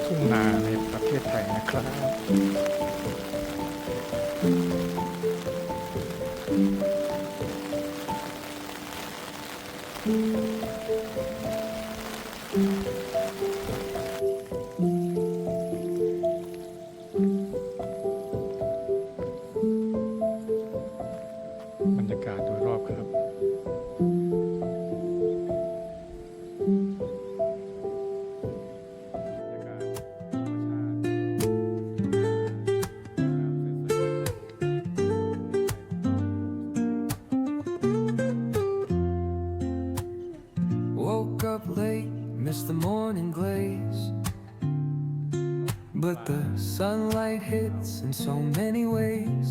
ทุ่งนาในประเทศไทยนะครับบรรยากาศโดยรอบครับUp late, missed the morning glaze, but the sunlight hits in so many ways.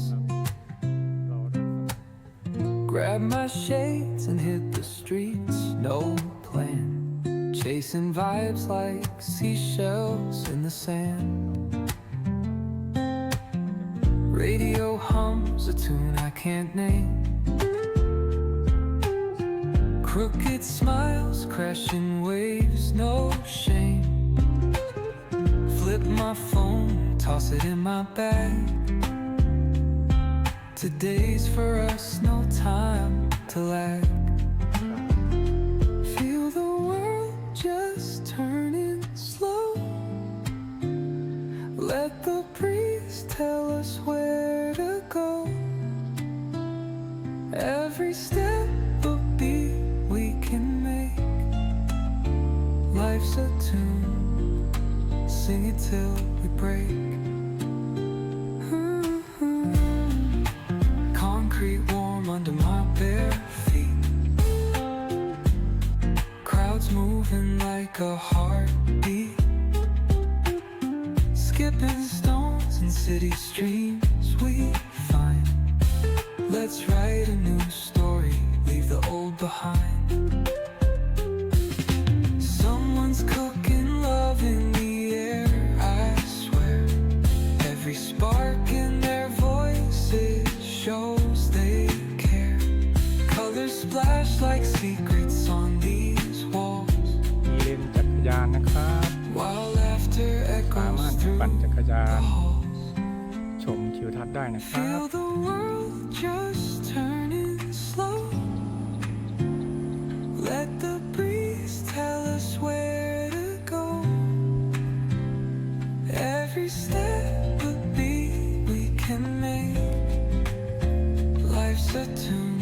Grab my shades and hit the streets, no plan, chasing vibes like seashells in the sand. Radio hums a tune I can't name. Crooked smiles, crashing waves, no shame. Flip my phone, toss it in my bag. Today's for us, no time to lag. Feel the world just turning slow. Let the breeze tell us where to go. Every step a beat we can make. Life's a tune, sing it till we break. Concrete warm under my bare feet. Crowds moving like a heartbeat. Skipping stones in city streams we find. Let's write a new story, leave the old behind. Someone's cooking love in the air, I swear. Every spark in their voices shows they care. Colors splash like secrets on these walls. มีเลนจักรยานนะครับ While laughter สามาร echoes ถ through ปั่นจักรยา the น halls. ชมทิวทัศน์ได้นะครับ Feel the world just turning slow. Let the breeze tell us where to go. Every step a beat we can make. Life's a tune,